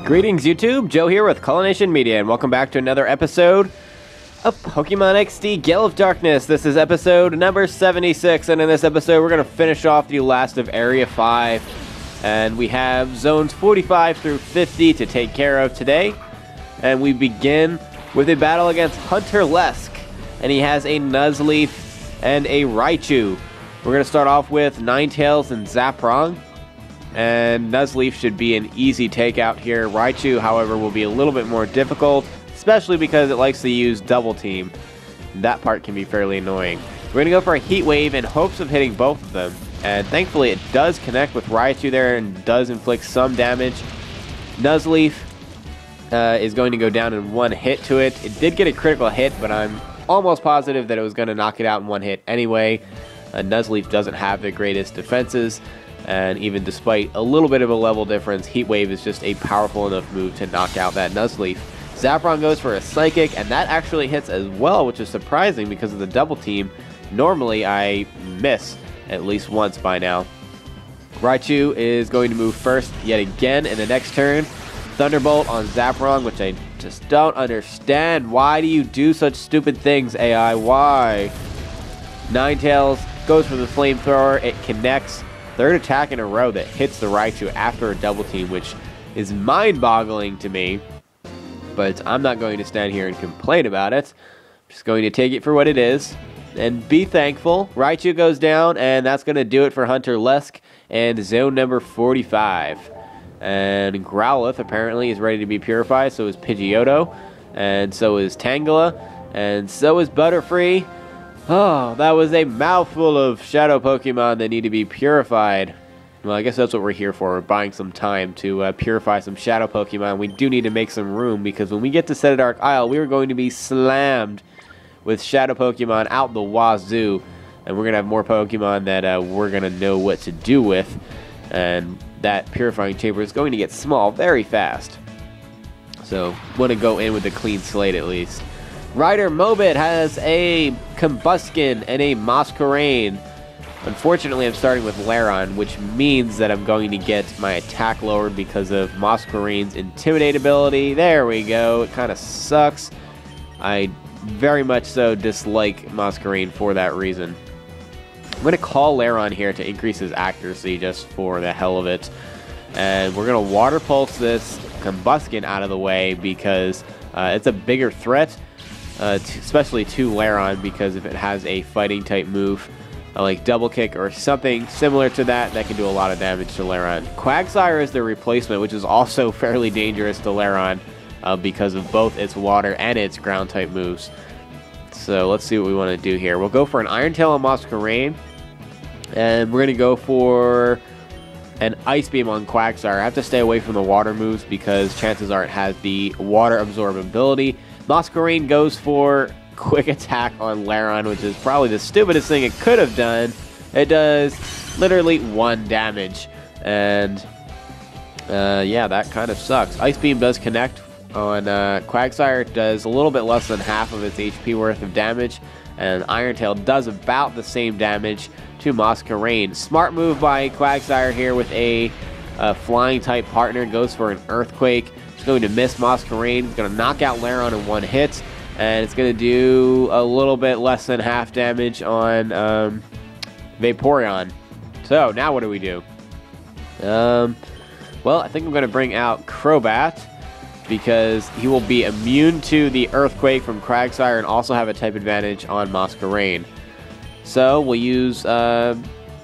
Greetings YouTube, Joe here with Culination Media, and welcome back to another episode of Pokemon XD Gale of Darkness. This is episode number 76, and in this episode we're going to finish off the last of Area 5. And we have zones 45 through 50 to take care of today. And we begin with a battle against Hunter Lesk, and he has a Nuzleaf and a Raichu. We're going to start off with Ninetales and Zaprong. And Nuzleaf should be an easy takeout here. Raichu, however, will be a little bit more difficult, especially because it likes to use Double Team. That part can be fairly annoying. We're going to go for a Heat Wave in hopes of hitting both of them. And thankfully it does connect with Raichu there and does inflict some damage. Nuzleaf is going to go down in one hit to it. It did get a critical hit, but I'm almost positive that it was going to knock it out in one hit anyway. Nuzleaf doesn't have the greatest defenses. And even despite a little bit of a level difference, Heat Wave is just a powerful enough move to knock out that Nuzleaf. Zaprong goes for a Psychic, and that actually hits as well, which is surprising because of the Double Team. Normally, I miss at least once by now. Raichu is going to move first yet again in the next turn. Thunderbolt on Zaprong, which I just don't understand. Why do you do such stupid things, AI? Why? Ninetales goes for the Flamethrower. It connects. Third attack in a row that hits the Raichu after a Double Team, which is mind-boggling to me. But I'm not going to stand here and complain about it. I'm just going to take it for what it is and be thankful. Raichu goes down, and that's going to do it for Hunter Lesk and zone number 45. And Growlithe apparently is ready to be purified, so is Pidgeotto, and so is Tangela, and so is Butterfree. Oh, that was a mouthful of shadow Pokemon that need to be purified. Well, I guess that's what we're here for. We're buying some time to purify some shadow Pokemon. We do need to make some room because when we get to Cedardark Isle, we are going to be slammed with shadow Pokemon out the wazoo. And we're going to have more Pokemon that we're going to know what to do with. And that purifying chamber is going to get small very fast. So, want to go in with a clean slate at least. Ryder Mobit has a Combuskin and a Masquerain. Unfortunately, I'm starting with Lairon, which means that I'm going to get my attack lowered because of Masquerain's Intimidate ability. There we go. It kind of sucks. I very much so dislike Masquerain for that reason. I'm going to call Lairon here to increase his accuracy just for the hell of it. And we're going to Water Pulse this Combuskin out of the way because it's a bigger threat. Especially to Lairon, because if it has a fighting type move like Double Kick or something similar to that, that can do a lot of damage to Lairon. Quagsire is the replacement, which is also fairly dangerous to Lairon because of both its water and its ground type moves. So let's see what we want to do here. We'll go for an Iron Tail on Masquerain, and we're going to go for an Ice Beam on Quagsire. I have to stay away from the water moves because chances are it has the water absorbability. Masquerain goes for Quick Attack on Lairon, which is probably the stupidest thing it could have done. It does literally 1 damage. And, yeah, that kind of sucks. Ice Beam does connect on Quagsire. It does a little bit less than half of its HP worth of damage. And Iron Tail does about the same damage to Masquerain. Smart move by Quagsire here with a Flying-type partner. Goes for an Earthquake. Going to miss Masquerain. It's going to knock out Lairon in 1 hit, and it's going to do a little bit less than half damage on Vaporeon. So now what do we do? Well, I think I'm going to bring out Crobat because he will be immune to the Earthquake from Quagsire and also have a type advantage on Masquerain. So we'll use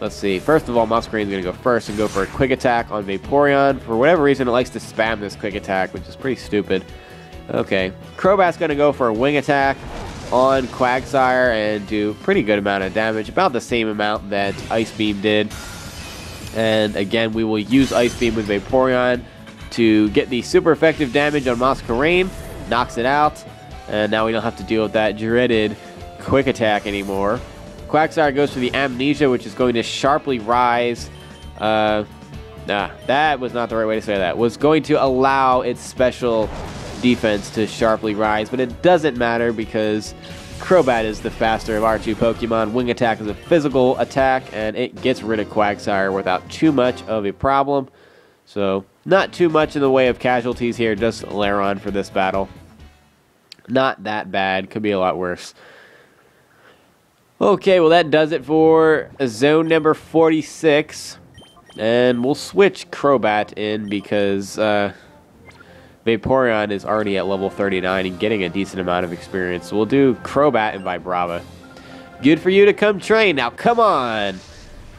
let's see. First of all, Masquerain's going to go first and go for a Quick Attack on Vaporeon. For whatever reason, it likes to spam this Quick Attack, which is pretty stupid. Okay. Crobat's going to go for a Wing Attack on Quagsire and do a pretty good amount of damage. About the same amount that Ice Beam did. And again, we will use Ice Beam with Vaporeon to get the super effective damage on Masquerain. Knocks it out. And now we don't have to deal with that dreaded Quick Attack anymore. Quagsire goes for the Amnesia, which is going to sharply rise. That was not the right way to say that. Was going to allow its special defense to sharply rise, but it doesn't matter because Crobat is the faster of our two Pokemon. Wing Attack is a physical attack, and it gets rid of Quagsire without too much of a problem. So not too much in the way of casualties here, just Laron for this battle. Not that bad, could be a lot worse. Okay, well that does it for zone number 46. And we'll switch Crobat in because Vaporeon is already at level 39 and getting a decent amount of experience. So we'll do Crobat and Vibrava. Good for you to come train. Now come on.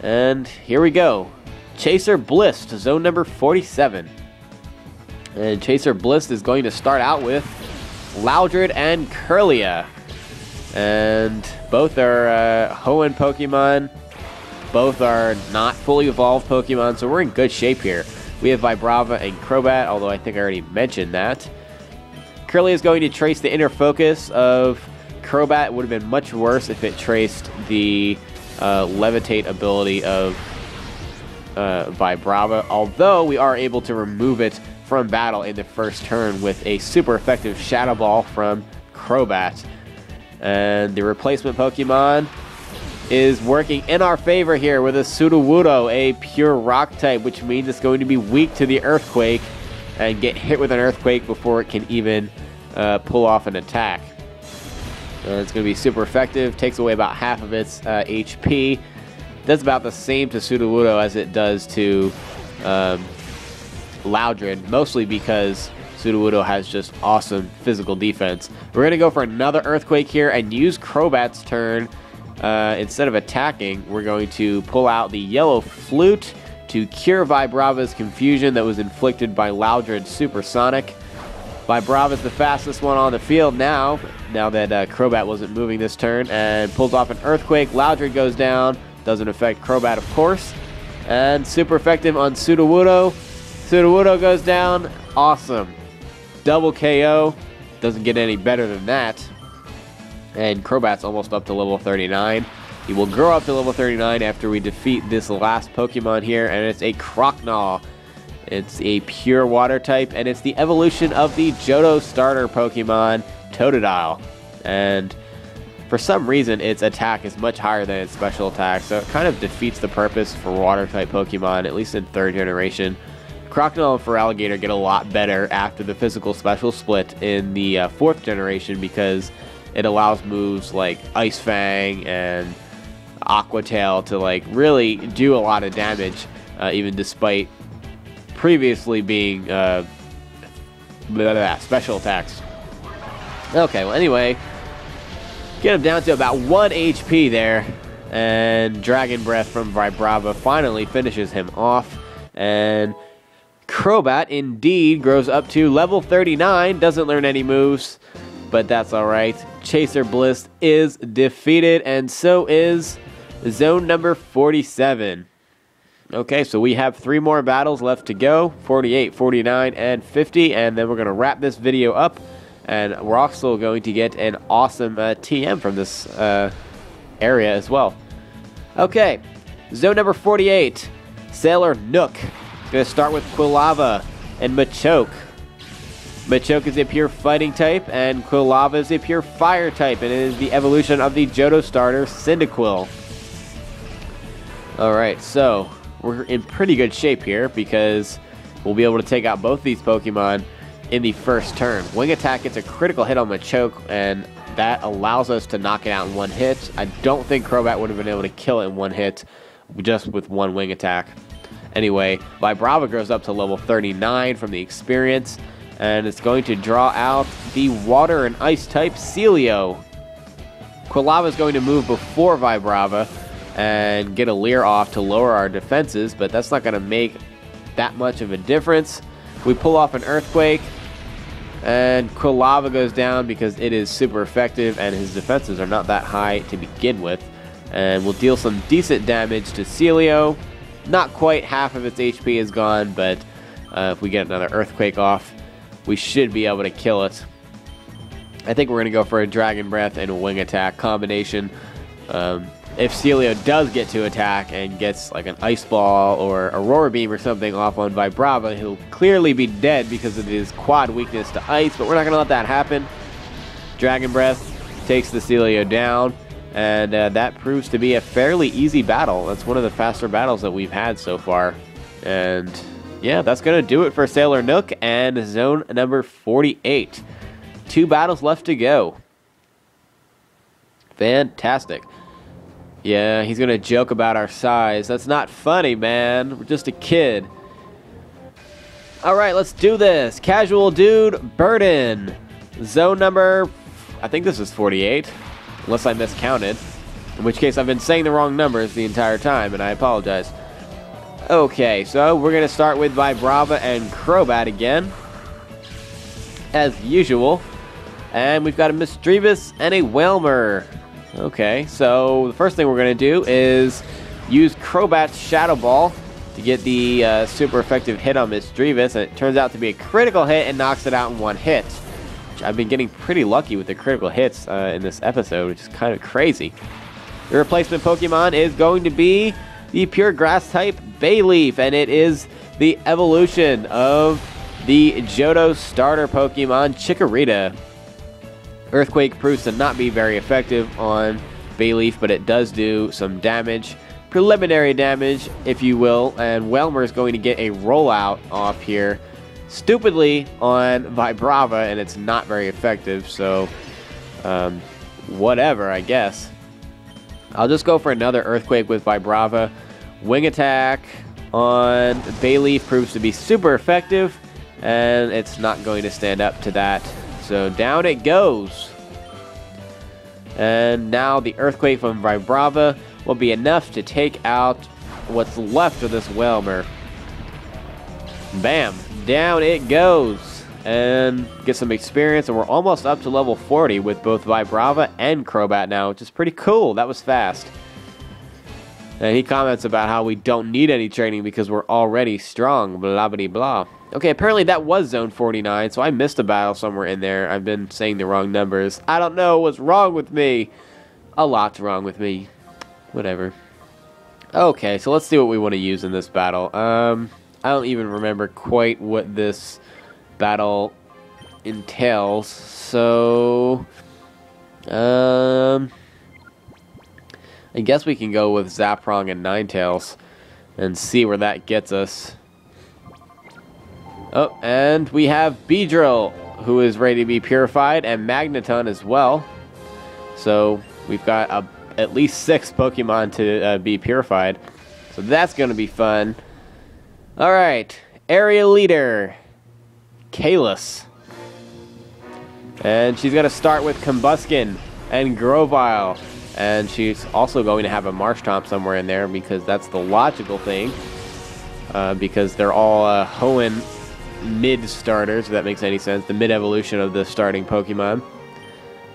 And here we go. Chaser Blist, zone number 47. And Chaser Blist is going to start out with Loudred and Curlia. And both are Hoenn Pokemon. Both are not fully evolved Pokemon, so we're in good shape here. We have Vibrava and Crobat, although I think I already mentioned that. Curlia is going to trace the inner focus of Crobat. It would have been much worse if it traced the Levitate ability of Vibrava, although we are able to remove it from battle in the first turn with a super effective Shadow Ball from Crobat. And the replacement Pokemon is working in our favor here with a Sudowoodo, a pure rock type, which means it's going to be weak to the Earthquake and get hit with an Earthquake before it can even pull off an attack. It's going to be super effective, takes away about half of its HP. Does about the same to Sudowoodo as it does to Loudred, mostly because Sudowoodo has just awesome physical defense. We're going to go for another Earthquake here and use Crobat's turn. Instead of attacking, we're going to pull out the Yellow Flute to cure Vibrava's confusion that was inflicted by Loudred's Supersonic. Vibrava's the fastest one on the field now that Crobat wasn't moving this turn, and pulls off an Earthquake. Loudred goes down. Doesn't affect Crobat, of course. And super effective on Sudowoodo. Sudowoodo goes down. Awesome. Double KO. Doesn't get any better than that. And Crobat's almost up to level 39. He will grow up to level 39 after we defeat this last Pokemon here, and it's a Croconaw. It's a pure water type, and it's the evolution of the Johto starter Pokemon, Totodile. And for some reason, its attack is much higher than its special attack, so it kind of defeats the purpose for water type Pokemon, at least in 3rd generation. Croconaw and Feraligatr get a lot better after the physical special split in the 4th generation because it allows moves like Ice Fang and Aqua Tail to like really do a lot of damage, even despite previously being special attacks. Okay, well anyway, get him down to about 1 HP there, and Dragon Breath from Vibrava finally finishes him off, and Crobat indeed grows up to level 39, doesn't learn any moves, but that's alright. Chaser Blist is defeated, and so is zone number 47. Okay, so we have 3 more battles left to go, 48, 49, and 50, and then we're going to wrap this video up, and we're also going to get an awesome TM from this area as well. Okay, zone number 48, Sailor Nook. Going to start with Quilava and Machoke. Machoke is a pure fighting type, and Quilava is a pure fire type, and it is the evolution of the Johto starter, Cyndaquil. Alright, so we're in pretty good shape here because we'll be able to take out both these Pokemon in the first turn. Wing Attack gets a critical hit on Machoke, and that allows us to knock it out in 1 hit. I don't think Crobat would have been able to kill it in 1 hit just with 1 Wing Attack. Anyway, Vibrava grows up to level 39 from the experience, and it's going to draw out the Water and Ice type Celio. Quilava is going to move before Vibrava and get a Leer off to lower our defenses, but that's not going to make that much of a difference. We pull off an Earthquake, and Quilava goes down because it is super effective and his defenses are not that high to begin with. And we'll deal some decent damage to Celio. Not quite half of its HP is gone, but if we get another Earthquake off, we should be able to kill it. I think we're going to go for a Dragon Breath and a Wing Attack combination. If Celio does get to attack and gets like an Ice Ball or Aurora Beam or something off on Vibrava, he'll clearly be dead because of his quad weakness to Ice, but we're not going to let that happen. Dragon Breath takes the Celio down, and that proves to be a fairly easy battle. That's one of the faster battles that we've had so far. And yeah, that's going to do it for Sailor Nook and zone number 48. 2 battles left to go. Fantastic. Yeah, he's going to joke about our size. That's not funny, man. We're just a kid. All right, let's do this. Casual Dude, Burden. Zone number, I think this is 48, unless I miscounted. In which case, I've been saying the wrong numbers the entire time, and I apologize. Okay, so we're going to start with Vibrava and Crobat again, as usual. And we've got a Misdreavus and a Wailmer. Okay, so the first thing we're going to do is use Crobat's Shadow Ball to get the super effective hit on Misdreavus, and it turns out to be a critical hit and knocks it out in 1 hit. Which I've been getting pretty lucky with the critical hits in this episode, which is kind of crazy. The replacement Pokemon is going to be the pure grass type Bayleaf, and it is the evolution of the Johto starter Pokemon Chikorita. Earthquake proves to not be very effective on Bayleaf, but it does do some damage. Preliminary damage, if you will, and Wailmer is going to get a rollout off here. Stupidly on Vibrava, and it's not very effective, so whatever, I guess. I'll just go for another Earthquake with Vibrava. Wing Attack on Bayleaf proves to be super effective, and it's not going to stand up to that. So down it goes. And now the Earthquake from Vibrava will be enough to take out what's left of this Wailmer. Bam! Down it goes. And get some experience, and we're almost up to level 40 with both Vibrava and Crobat now, which is pretty cool. That was fast. And he comments about how we don't need any training because we're already strong, blah, blah, blah. Okay, apparently that was Zone 49, so I missed a battle somewhere in there. I've been saying the wrong numbers. I don't know what's wrong with me. A lot's wrong with me. Whatever. Okay, so let's see what we want to use in this battle. I don't even remember quite what this battle entails, so I guess we can go with Zaprong and Ninetales and see where that gets us. Oh, and we have Beedrill, who is ready to be purified, and Magneton as well. So we've got at least 6 Pokemon to be purified, so that's going to be fun. All right, area leader, Kalis. And she's going to start with Combuskin and Grovyle. And she's also going to have a Marshtomp somewhere in there because that's the logical thing. Because they're all Hoenn mid-starters, if that makes any sense. The mid-evolution of the starting Pokemon.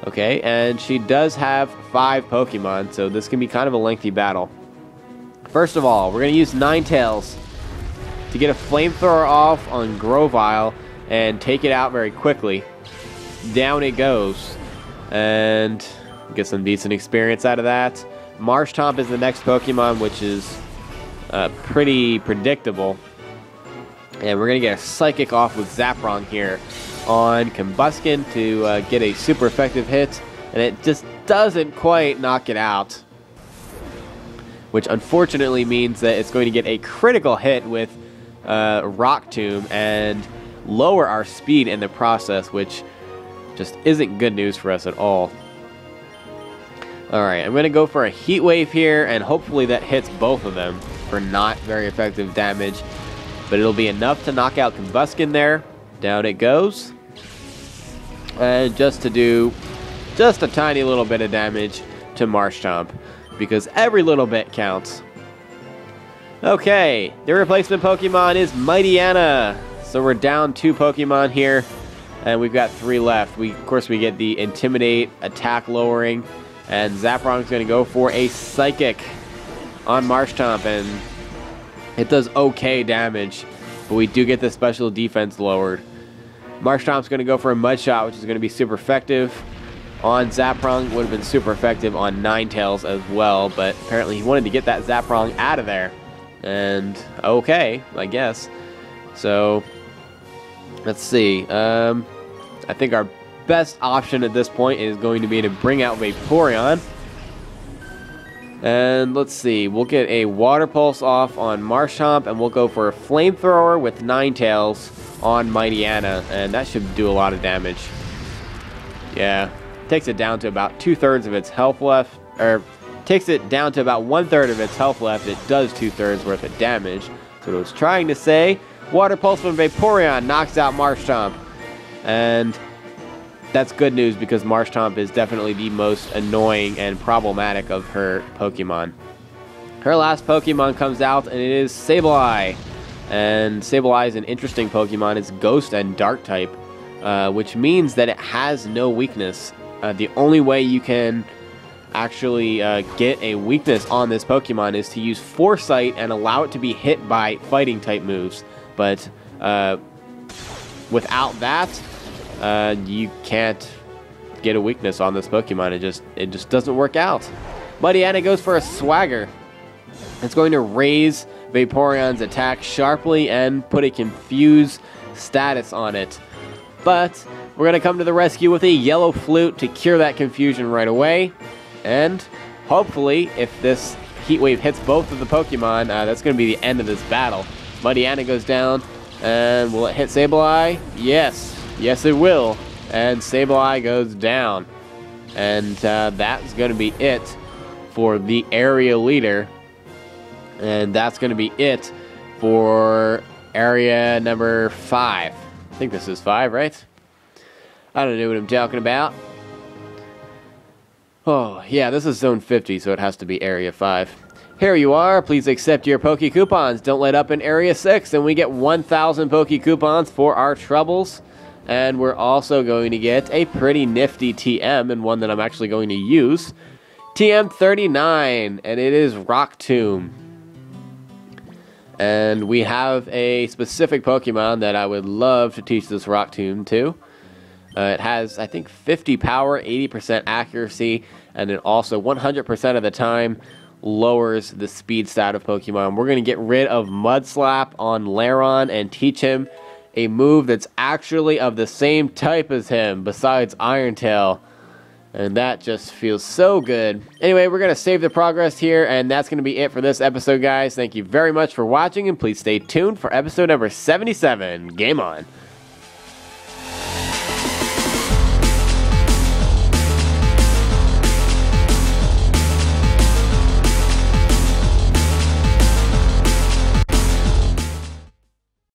Okay, and she does have 5 Pokemon, so this can be kind of a lengthy battle. First of all, we're going to use Ninetales to get a Flamethrower off on Grovyle and take it out very quickly. Down it goes. And get some decent experience out of that. Marshtomp is the next Pokemon, which is pretty predictable. And we're going to get a Psychic off with Zaprong here on Combuskin to get a super effective hit. And it just doesn't quite knock it out. Which unfortunately means that it's going to get a critical hit with Rock Tomb and lower our speed in the process, which just isn't good news for us at all. Alright, I'm going to go for a Heat Wave here, and hopefully that hits both of them for not very effective damage. But it'll be enough to knock out Combuskin there. Down it goes. And just to do just a tiny little bit of damage to Marshtomp, because every little bit counts. Okay, the replacement Pokemon is Mightyena. So we're down 2 Pokemon here, and we've got 3 left. Of course, we get the Intimidate, attack lowering, and Zaprong's going to go for a Psychic on Marshtomp, and it does okay damage, but we do get the special defense lowered. Marshtomp's going to go for a Mud Shot, which is going to be super effective on Zaprong. Would have been super effective on Ninetales as well, but apparently he wanted to get that Zaprong out of there. And okay, I guess. So let's see. I think our best option at this point is going to be to bring out Vaporeon. And let's see, we'll get a Water Pulse off on Marshtomp, and we'll go for a Flamethrower with Ninetales on Mighty Anna, and that should do a lot of damage. Yeah, takes it down to about 2/3 of its health left, or takes it down to about 1/3 of its health left. It does 2/3 worth of damage. So what I was trying to say, Water Pulse from Vaporeon knocks out Marshtomp, and that's good news because Marshtomp is definitely the most annoying and problematic of her Pokemon. Her last Pokemon comes out, and it is Sableye. And Sableye is an interesting Pokemon. It's Ghost and Dark type, which means that it has no weakness. The only way you can actually get a weakness on this Pokemon is to use Foresight and allow it to be hit by fighting type moves. But without that, you can't get a weakness on this Pokemon. It just doesn't work out. Mighty Anna goes for a Swagger. It's going to raise Vaporeon's attack sharply and put a Confuse status on it. But we're going to come to the rescue with a Yellow Flute to cure that confusion right away. And hopefully, if this Heat Wave hits both of the Pokemon, that's going to be the end of this battle. Mighty Anna goes down, and will it hit Sableye? Yes. Yes, it will. And Sableye goes down. And that's going to be it for the area leader. And that's going to be it for area number 5. I think this is 5, right? I don't know what I'm talking about. Oh, yeah, this is Zone 50, so it has to be Area 5. Here you are. Please accept your Poke Coupons. Don't let up in Area 6, and we get 1,000 Poke Coupons for our troubles. And we're also going to get a pretty nifty TM, and one that I'm actually going to use. TM39, and it is Rock Tomb. And we have a specific Pokemon that I would love to teach this Rock Tomb to. It has, I think, 50 power, 80% accuracy, and it also 100% of the time lowers the speed stat of Pokemon. We're going to get rid of Mud Slap on Lairon and teach him a move that's actually of the same type as him, besides Iron Tail. And that just feels so good. Anyway, we're going to save the progress here, and that's going to be it for this episode, guys. Thank you very much for watching, and please stay tuned for episode number 77. Game on.